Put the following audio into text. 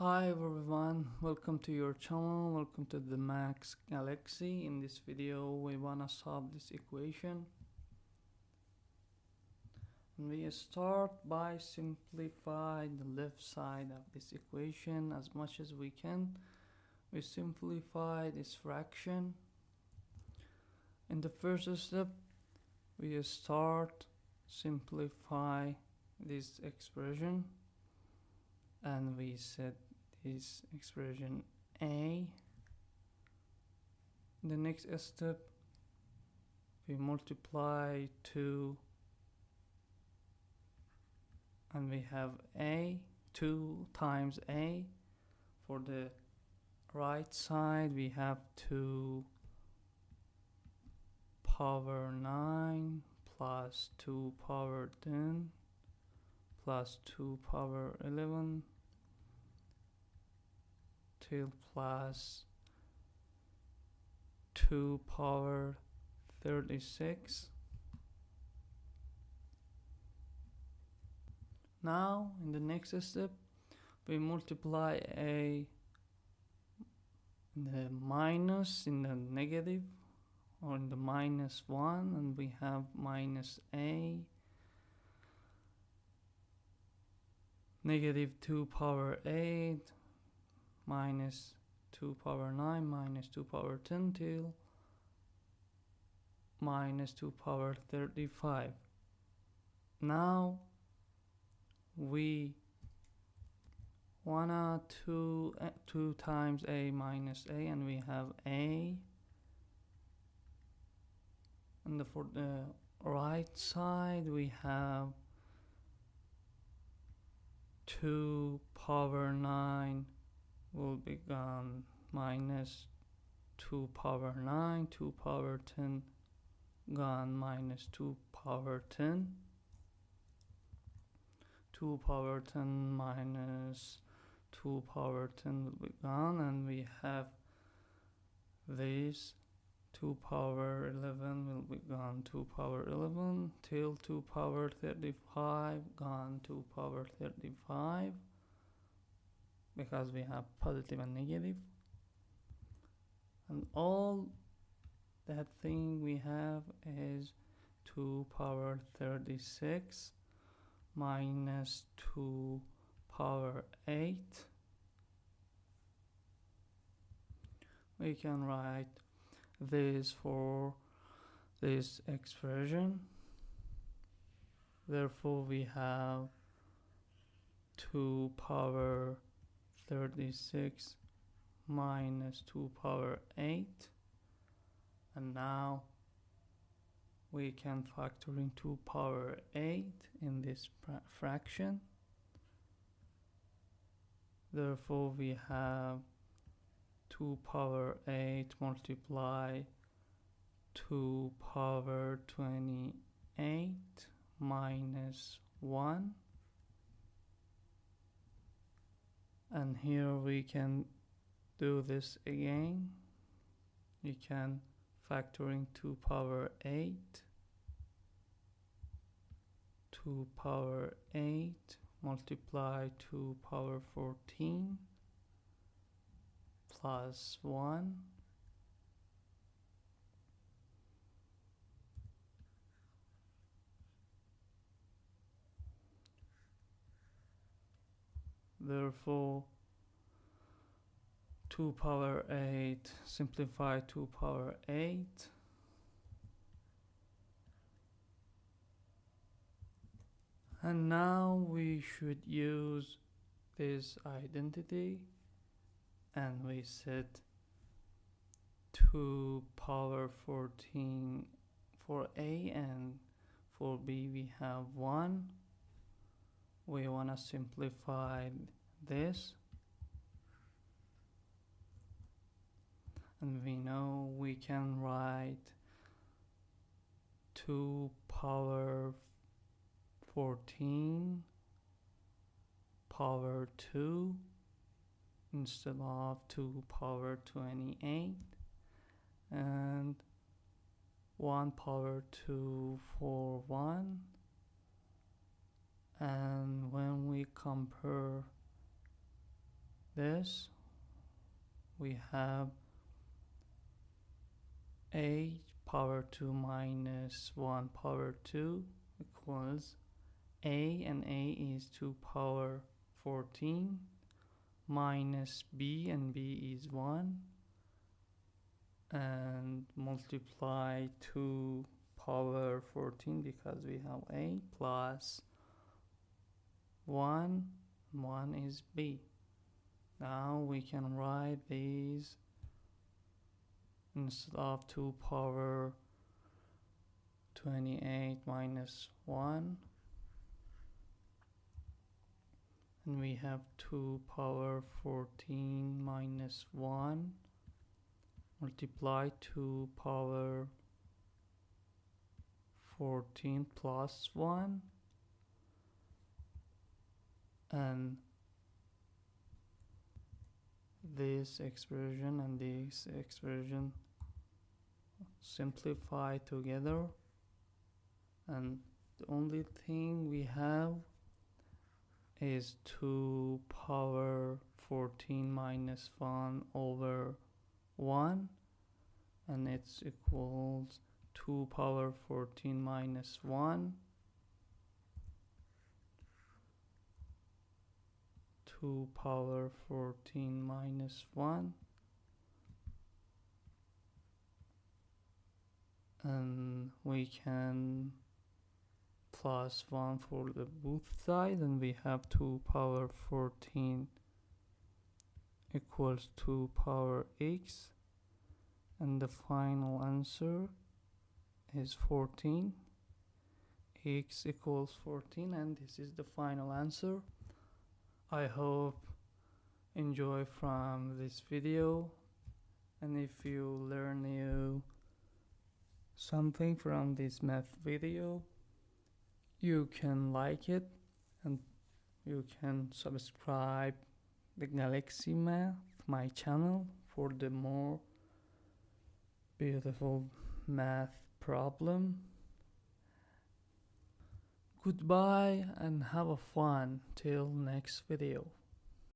Hi everyone, welcome to your channel, welcome to the Max Galaxy. In this video we wanna solve this equation. And we start by simplifying the left side of this equation as much as we can. We simplify this fraction. In the first step, we start simplify this expression. And we set this expression a. In the next step, we multiply 2 and we have a 2 times a. For the right side we have 2 power 9 plus 2 power 10 plus 2 power 11 till plus 2 power 36. Now in the next step we multiply a in the minus in the negative or in the minus 1 and we have minus a negative 2 power 8 minus 2 power 9 minus 2 power 10 till minus 2 power 35. Now we wanna 2 times a minus a and we have a, and for the right side we have 2 power 9 will be gone, minus 2 power 9, 2 power 10 gone, minus 2 power 10, 2 power 10 minus 2 power 10 will be gone, and we have this 2 power 11 will be gone, 2 power 11 till 2 power 35 gone, 2 power 35 because we have positive and negative, and all that thing we have is 2 power 36 minus 2 power 8. We can write this for this expression. Therefore we have 2 power 36 minus 2 power 8, and now we can factor in 2 power 8 in this fraction. Therefore we have 2 power 8 multiply 2 power 28 minus 1, and here we can do this again. You can factor in 2 power 8, 2 power 8 multiply 2 power 14 plus 1, therefore 2 power 8 simplify 2 power 8 and now we should use this identity and we set 2 power 14 for a, and for b we have 1. We want to simplify this, and we know we can write 2 power 14 power 2 instead of 2 power 28, and 1 power 2 for 1, and when we compare this, we have a power 2 minus 1 power 2 equals a, and a is 2 power 14 minus b, and b is 1, and multiply 2 power 14 because we have a, plus 1 is b. Now we can write these instead of 2 power 28 minus 1, and we have 2 power 14 minus 1 multiply 2 power 14 plus 1, and this expression and this expression simplify together, and the only thing we have is 2 power 14 minus 1 over 1, and it's equals 2 power 14 minus 1, 2 power 14 minus 1, and we can plus 1 for the both sides, and we have 2 power 14 equals 2 power x, and the final answer is 14. X equals 14, and this is the final answer. I hope enjoy from this video, and if you learn something from this math video, you can like it, and you can subscribe the Galaxy Math, my channel, for the more beautiful math problem. Goodbye and have a fun till next video.